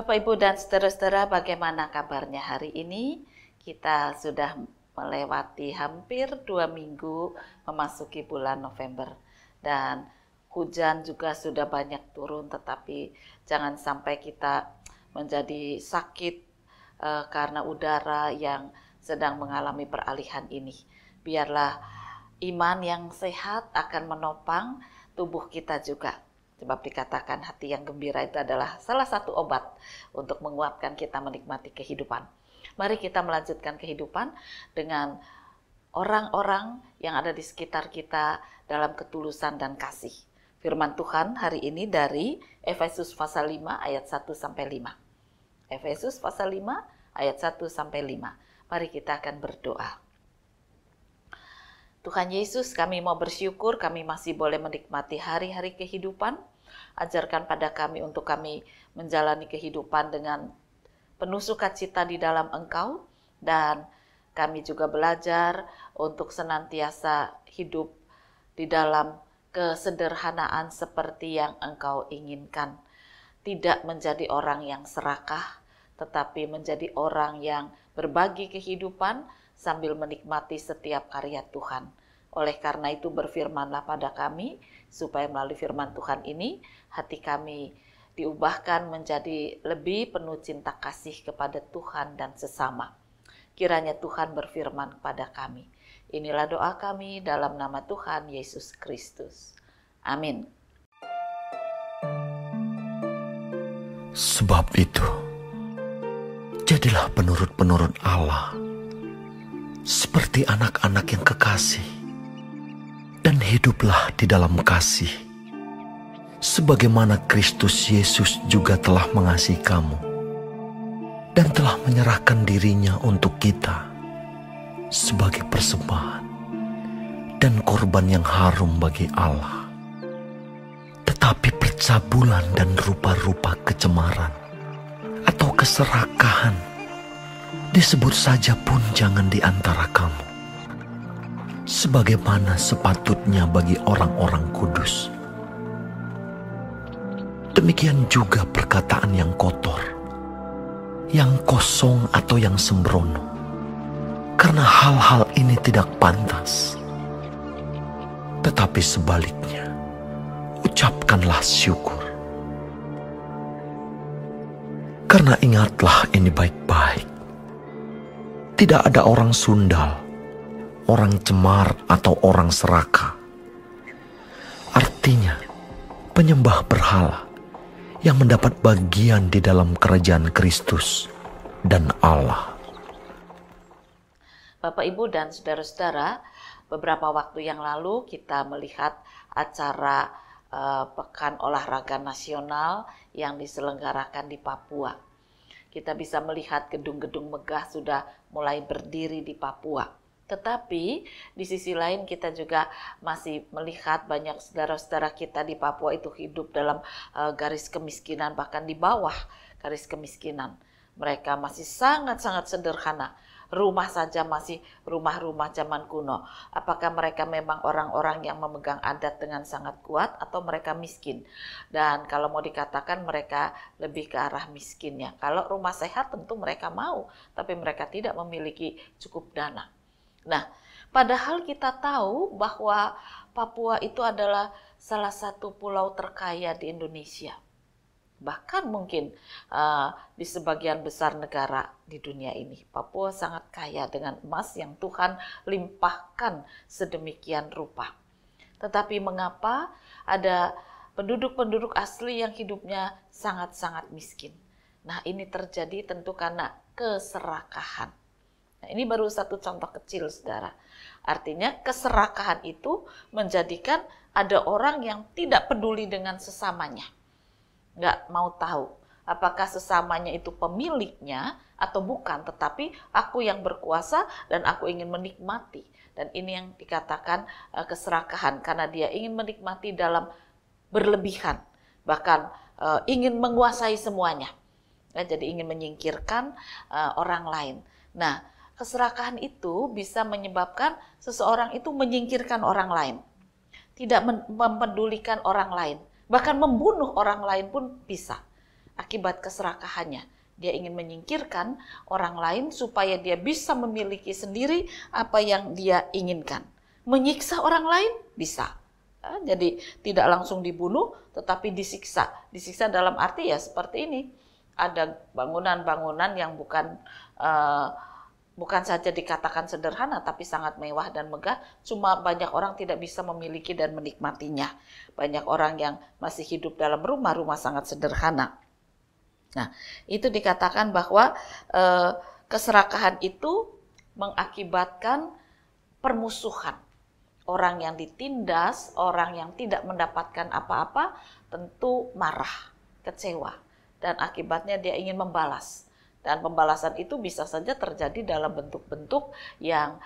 Bapak, Ibu, dan saudara-saudara, bagaimana kabarnya hari ini? Kita sudah melewati hampir 2 minggu memasuki bulan November. Dan hujan juga sudah banyak turun, tetapi jangan sampai kita menjadi sakit karena udara yang sedang mengalami peralihan ini. Biarlah iman yang sehat akan menopang tubuh kita juga. Sebab dikatakan hati yang gembira itu adalah salah satu obat untuk menguatkan kita menikmati kehidupan. Mari kita melanjutkan kehidupan dengan orang-orang yang ada di sekitar kita dalam ketulusan dan kasih. Firman Tuhan hari ini dari Efesus pasal 5 ayat 1-5. Efesus pasal 5 ayat 1-5. Mari kita akan berdoa. Tuhan Yesus, kami mau bersyukur kami masih boleh menikmati hari-hari kehidupan. Ajarkan pada kami untuk kami menjalani kehidupan dengan penuh sukacita di dalam Engkau. Dan kami juga belajar untuk senantiasa hidup di dalam kesederhanaan seperti yang Engkau inginkan. Tidak menjadi orang yang serakah, tetapi menjadi orang yang berbagi kehidupan sambil menikmati setiap karya Tuhan. Oleh karena itu berfirmanlah pada kami, supaya melalui firman Tuhan ini, hati kami diubahkan menjadi lebih penuh cinta kasih kepada Tuhan dan sesama. Kiranya Tuhan berfirman kepada kami. Inilah doa kami dalam nama Tuhan Yesus Kristus. Amin. Sebab itu, jadilah penurut-penurut Allah, seperti anak-anak yang kekasih, dan hiduplah di dalam kasih, sebagaimana Kristus Yesus juga telah mengasihi kamu, dan telah menyerahkan dirinya untuk kita, sebagai persembahan, dan korban yang harum bagi Allah. Tetapi percabulan dan rupa-rupa kecemaran, atau keserakahan, disebut saja pun jangan di antara kamu, sebagaimana sepatutnya bagi orang-orang kudus. Demikian juga perkataan yang kotor, yang kosong atau yang sembrono, karena hal-hal ini tidak pantas. Tetapi sebaliknya, ucapkanlah syukur. Karena ingatlah ini baik-baik, tidak ada orang sundal, orang cemar atau orang serakah. Artinya, penyembah berhala yang mendapat bagian di dalam kerajaan Kristus dan Allah. Bapak, Ibu, dan saudara-saudara, beberapa waktu yang lalu kita melihat acara Pekan Olahraga Nasional yang diselenggarakan di Papua. Kita bisa melihat gedung-gedung megah sudah mulai berdiri di Papua. Tetapi di sisi lain kita juga masih melihat banyak saudara-saudara kita di Papua itu hidup dalam garis kemiskinan, bahkan di bawah garis kemiskinan. Mereka masih sangat-sangat sederhana. Rumah saja masih rumah-rumah zaman kuno. Apakah mereka memang orang-orang yang memegang adat dengan sangat kuat atau mereka miskin? Dan kalau mau dikatakan mereka lebih ke arah miskinnya. Kalau rumah sehat tentu mereka mau, tapi mereka tidak memiliki cukup dana. Nah, padahal kita tahu bahwa Papua itu adalah salah satu pulau terkaya di Indonesia. Bahkan mungkin di sebagian besar negara di dunia ini. Papua sangat kaya dengan emas yang Tuhan limpahkan sedemikian rupa. Tetapi mengapa ada penduduk-penduduk asli yang hidupnya sangat-sangat miskin? Nah, ini terjadi tentu karena keserakahan. Nah, ini baru satu contoh kecil, saudara. Artinya keserakahan itu menjadikan ada orang yang tidak peduli dengan sesamanya. Nggak mau tahu apakah sesamanya itu pemiliknya atau bukan, tetapi aku yang berkuasa dan aku ingin menikmati. Dan ini yang dikatakan keserakahan, karena dia ingin menikmati dalam berlebihan, bahkan ingin menguasai semuanya. Ya, jadi ingin menyingkirkan orang lain. Nah, keserakahan itu bisa menyebabkan seseorang itu menyingkirkan orang lain, tidak mempedulikan orang lain. Bahkan membunuh orang lain pun bisa. akibat keserakahannya. Dia ingin menyingkirkan orang lain supaya dia bisa memiliki sendiri apa yang dia inginkan. Menyiksa orang lain bisa. Jadi tidak langsung dibunuh tetapi disiksa. Disiksa dalam arti ya seperti ini. Ada bangunan-bangunan yang bukan saja dikatakan sederhana tapi sangat mewah dan megah, cuma banyak orang tidak bisa memiliki dan menikmatinya. Banyak orang yang masih hidup dalam rumah-rumah sangat sederhana. Nah, itu dikatakan bahwa keserakahan itu mengakibatkan permusuhan. Orang yang ditindas, orang yang tidak mendapatkan apa-apa, tentu marah, kecewa. Dan akibatnya dia ingin membalas. Dan pembalasan itu bisa saja terjadi dalam bentuk-bentuk yang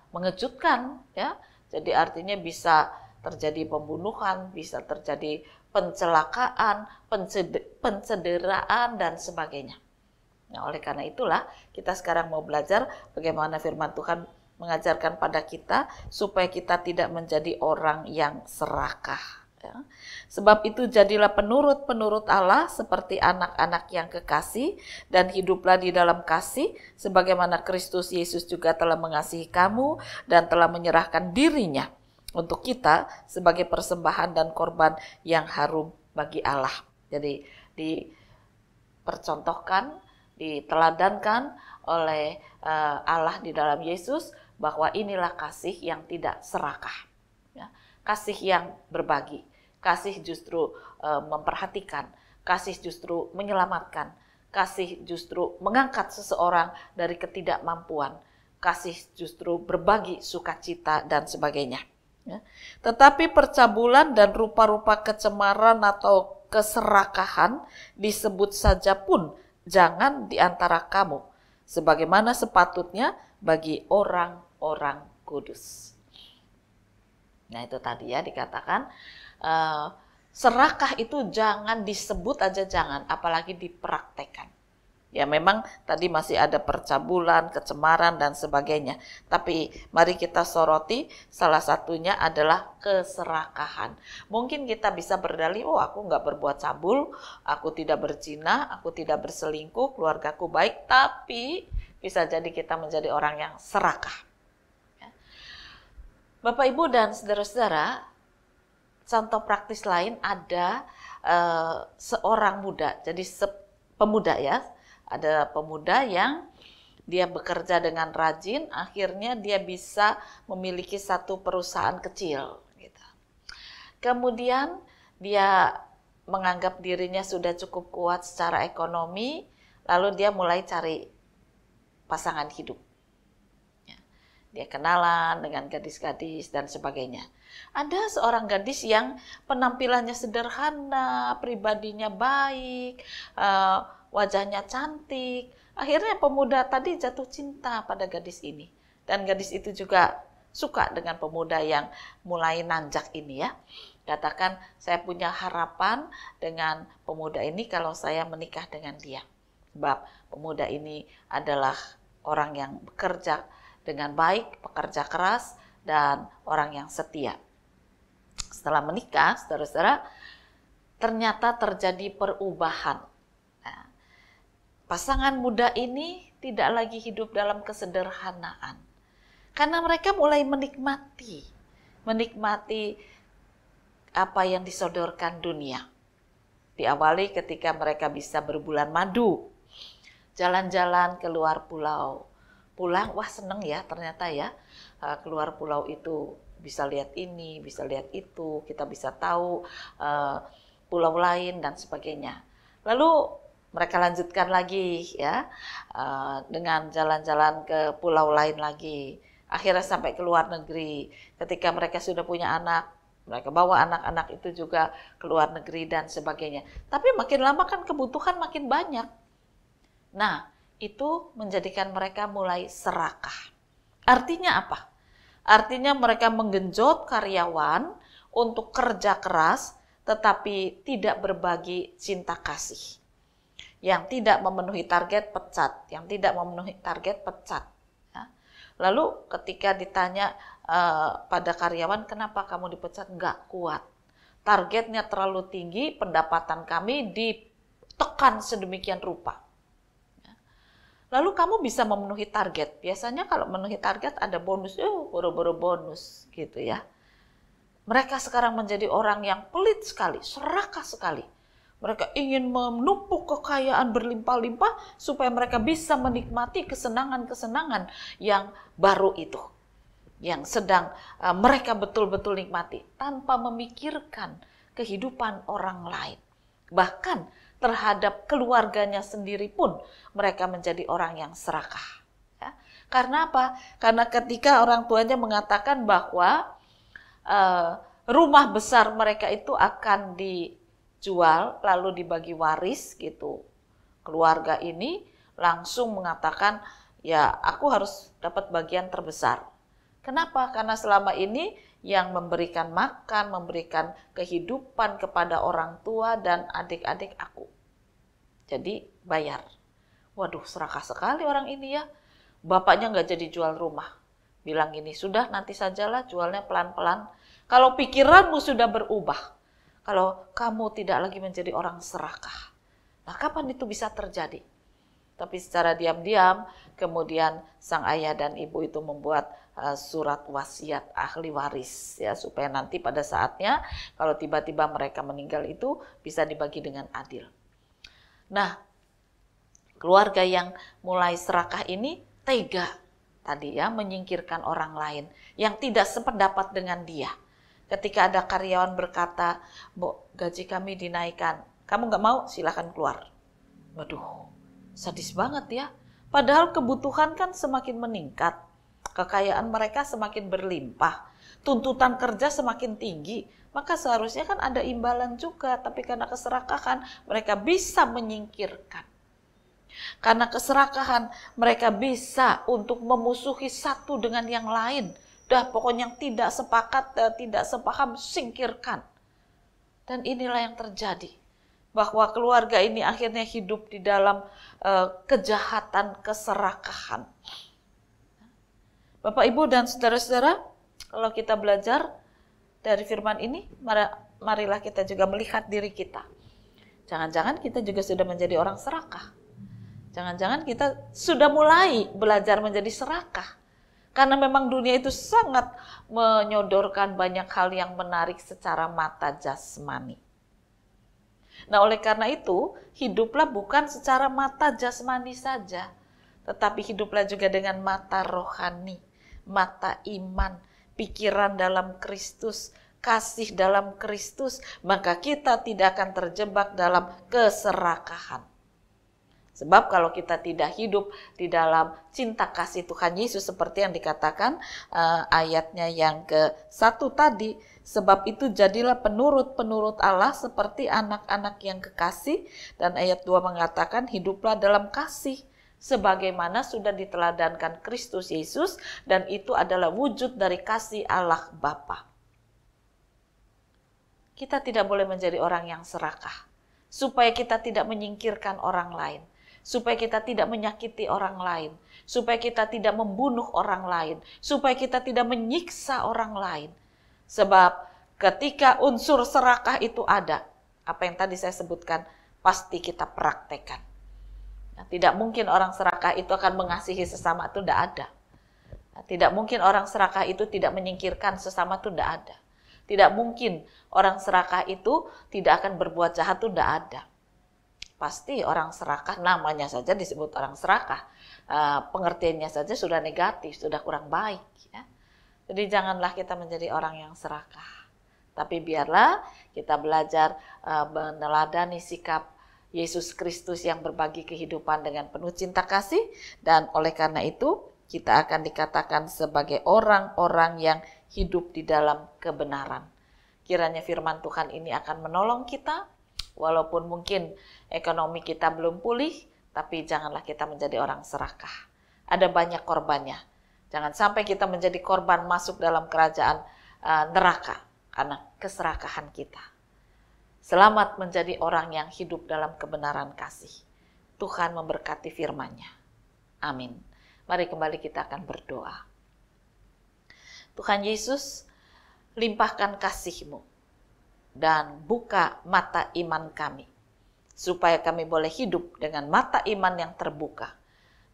mengejutkan, ya. Jadi artinya bisa terjadi pembunuhan, bisa terjadi pencelakaan, pencederaan dan sebagainya. Nah, oleh karena itulah kita sekarang mau belajar bagaimana firman Tuhan mengajarkan pada kita supaya kita tidak menjadi orang yang serakah. Ya. Sebab itu jadilah penurut-penurut Allah seperti anak-anak yang kekasih dan hiduplah di dalam kasih sebagaimana Kristus Yesus juga telah mengasihi kamu dan telah menyerahkan dirinya untuk kita sebagai persembahan dan korban yang harum bagi Allah. Jadi dipercontohkan, diteladankan oleh Allah di dalam Yesus bahwa inilah kasih yang tidak serakah, ya. Kasih yang berbagi, kasih justru memperhatikan, kasih justru menyelamatkan, kasih justru mengangkat seseorang dari ketidakmampuan, kasih justru berbagi sukacita dan sebagainya. Ya. Tetapi percabulan dan rupa-rupa kecemaran atau keserakahan disebut saja pun jangan di antara kamu, sebagaimana sepatutnya bagi orang-orang kudus. Nah itu tadi ya dikatakan serakah itu jangan disebut aja jangan, apalagi dipraktekkan. Ya memang tadi masih ada percabulan, kecemaran dan sebagainya. Tapi mari kita soroti salah satunya adalah keserakahan. Mungkin kita bisa berdalih, oh aku nggak berbuat cabul, aku tidak berzina, aku tidak berselingkuh, keluargaku baik. Tapi bisa jadi kita menjadi orang yang serakah. Ya. Bapak Ibu dan saudara-saudara, contoh praktis lain ada seorang muda, jadi pemuda ya. Ada pemuda yang dia bekerja dengan rajin, akhirnya dia bisa memiliki satu perusahaan kecil. Gitu. Kemudian dia menganggap dirinya sudah cukup kuat secara ekonomi, lalu dia mulai cari pasangan hidup. Ya. Dia kenalan dengan gadis-gadis dan sebagainya. Ada seorang gadis yang penampilannya sederhana, pribadinya baik, wajahnya cantik. Akhirnya pemuda tadi jatuh cinta pada gadis ini. Dan gadis itu juga suka dengan pemuda yang mulai nanjak ini ya. Katakan, saya punya harapan dengan pemuda ini kalau saya menikah dengan dia. Sebab pemuda ini adalah orang yang bekerja dengan baik, pekerja keras, dan orang yang setia. Setelah menikah, saudara-saudara, ternyata terjadi perubahan. Pasangan muda ini tidak lagi hidup dalam kesederhanaan. Karena mereka mulai menikmati apa yang disodorkan dunia. Diawali ketika mereka bisa berbulan madu, jalan-jalan keluar pulau. Pulang, wah seneng ya ternyata ya, keluar pulau itu bisa lihat ini, bisa lihat itu, kita bisa tahu pulau lain dan sebagainya. Lalu mereka lanjutkan lagi ya dengan jalan-jalan ke pulau lain lagi. Akhirnya sampai ke luar negeri. Ketika mereka sudah punya anak, mereka bawa anak-anak itu juga ke luar negeri dan sebagainya. Tapi makin lama kan kebutuhan makin banyak. Nah, itu menjadikan mereka mulai serakah. Artinya apa? Artinya mereka menggenjot karyawan untuk kerja keras tetapi tidak berbagi cinta kasih. Yang tidak memenuhi target pecat, yang tidak memenuhi target pecat. Ya. Lalu ketika ditanya pada karyawan, kenapa kamu dipecat? Nggak kuat. Targetnya terlalu tinggi, pendapatan kami tekan sedemikian rupa. Lalu kamu bisa memenuhi target. Biasanya kalau memenuhi target ada bonus, boro-boro bonus gitu ya. Mereka sekarang menjadi orang yang pelit sekali, serakah sekali. Mereka ingin menumpuk kekayaan berlimpah-limpah supaya mereka bisa menikmati kesenangan-kesenangan yang baru itu. Yang sedang mereka betul-betul nikmati tanpa memikirkan kehidupan orang lain. Bahkan terhadap keluarganya sendiri pun mereka menjadi orang yang serakah. Ya. Karena apa? Karena ketika orang tuanya mengatakan bahwa rumah besar mereka itu akan dijual lalu dibagi waris gitu. Keluarga ini langsung mengatakan, ya aku harus dapat bagian terbesar. Kenapa? Karena selama ini yang memberikan makan, memberikan kehidupan kepada orang tua dan adik-adik aku. Jadi bayar. Waduh, serakah sekali orang ini ya. Bapaknya nggak jadi jual rumah. Bilang gini, sudah nanti sajalah jualnya pelan-pelan. Kalau pikiranmu sudah berubah, kalau kamu tidak lagi menjadi orang serakah, nah kapan itu bisa terjadi? Tapi secara diam-diam, kemudian sang ayah dan ibu itu membuat surat wasiat ahli waris ya, supaya nanti pada saatnya kalau tiba-tiba mereka meninggal itu bisa dibagi dengan adil. Nah, keluarga yang mulai serakah ini tega tadi ya, menyingkirkan orang lain yang tidak sependapat dengan dia. Ketika ada karyawan berkata, "Bu, gaji kami dinaikkan, kamu nggak mau? Silakan keluar." Waduh, sadis banget ya. Padahal kebutuhan kan semakin meningkat, kekayaan mereka semakin berlimpah, tuntutan kerja semakin tinggi, maka seharusnya kan ada imbalan juga. Tapi karena keserakahan, mereka bisa menyingkirkan. Karena keserakahan, mereka bisa untuk memusuhi satu dengan yang lain. Dah pokoknya yang tidak sepakat, tidak sepaham, singkirkan. Dan inilah yang terjadi. Bahwa keluarga ini akhirnya hidup di dalam kejahatan, keserakahan. Bapak, Ibu, dan saudara-saudara, kalau kita belajar dari firman ini, marilah kita juga melihat diri kita. Jangan-jangan kita juga sudah menjadi orang serakah. Jangan-jangan kita sudah mulai belajar menjadi serakah. Karena memang dunia itu sangat menyodorkan banyak hal yang menarik secara mata jasmani. Nah, oleh karena itu, hiduplah bukan secara mata jasmani saja, tetapi hiduplah juga dengan mata rohani, mata iman, pikiran dalam Kristus, kasih dalam Kristus, maka kita tidak akan terjebak dalam keserakahan. Sebab kalau kita tidak hidup di dalam cinta kasih Tuhan Yesus seperti yang dikatakan ayatnya yang ke-1 tadi, sebab itu jadilah penurut-penurut Allah seperti anak-anak yang kekasih, dan ayat 2 mengatakan hiduplah dalam kasih sebagaimana sudah diteladankan Kristus Yesus, dan itu adalah wujud dari kasih Allah Bapa. Kita tidak boleh menjadi orang yang serakah, supaya kita tidak menyingkirkan orang lain, supaya kita tidak menyakiti orang lain, supaya kita tidak membunuh orang lain, supaya kita tidak menyiksa orang lain. Sebab ketika unsur serakah itu ada, apa yang tadi saya sebutkan, pasti kita praktekkan. Nah, tidak mungkin orang serakah itu akan mengasihi sesama, itu tidak ada. Nah, tidak mungkin orang serakah itu tidak menyingkirkan sesama, itu tidak ada. Tidak mungkin orang serakah itu tidak akan berbuat jahat, itu tidak ada. Pasti orang serakah, namanya saja disebut orang serakah, pengertiannya saja sudah negatif, sudah kurang baik. Ya. Jadi janganlah kita menjadi orang yang serakah. Tapi biarlah kita belajar meneladani sikap Yesus Kristus yang berbagi kehidupan dengan penuh cinta kasih. Dan oleh karena itu kita akan dikatakan sebagai orang-orang yang hidup di dalam kebenaran. Kiranya firman Tuhan ini akan menolong kita. Walaupun mungkin ekonomi kita belum pulih, tapi janganlah kita menjadi orang serakah. Ada banyak korbannya. Jangan sampai kita menjadi korban masuk dalam kerajaan neraka karena keserakahan kita. Selamat menjadi orang yang hidup dalam kebenaran kasih. Tuhan memberkati firman-Nya. Amin. Mari kembali kita akan berdoa. Tuhan Yesus, limpahkan kasih-Mu dan buka mata iman kami, supaya kami boleh hidup dengan mata iman yang terbuka,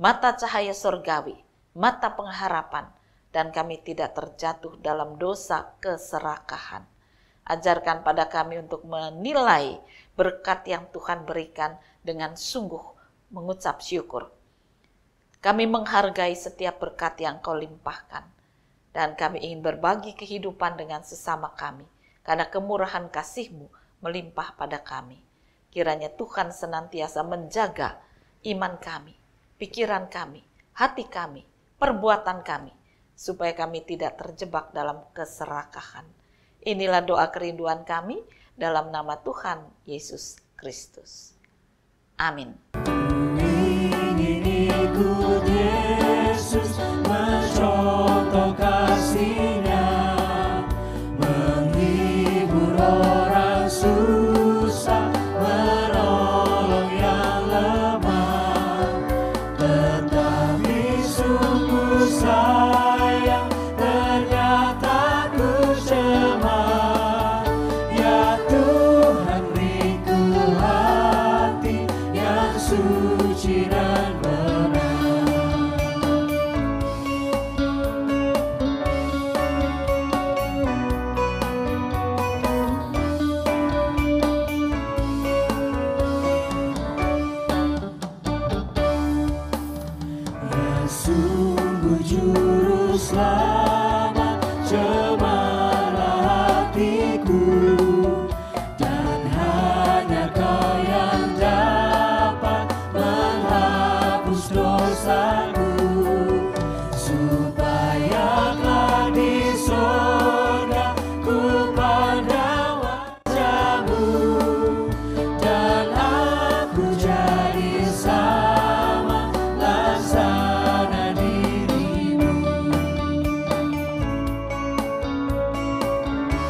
mata cahaya surgawi, mata pengharapan, dan kami tidak terjatuh dalam dosa keserakahan. Ajarkan pada kami untuk menilai berkat yang Tuhan berikan dengan sungguh mengucap syukur. Kami menghargai setiap berkat yang Kau limpahkan, dan kami ingin berbagi kehidupan dengan sesama kami, karena kemurahan kasih-Mu melimpah pada kami. Kiranya Tuhan senantiasa menjaga iman kami, pikiran kami, hati kami, perbuatan kami, supaya kami tidak terjebak dalam keserakahan. Inilah doa kerinduan kami dalam nama Tuhan Yesus Kristus. Amin. Ikut Yesus mencontoh kasih-Nya, menghibur orang susah, menolong yang lemah, tetapi sungguh sayang ternyata ku cemar. Ya Tuhan, beriku hati yang suci dan benar. Ya sungguh juru selamat, cemalah hatiku.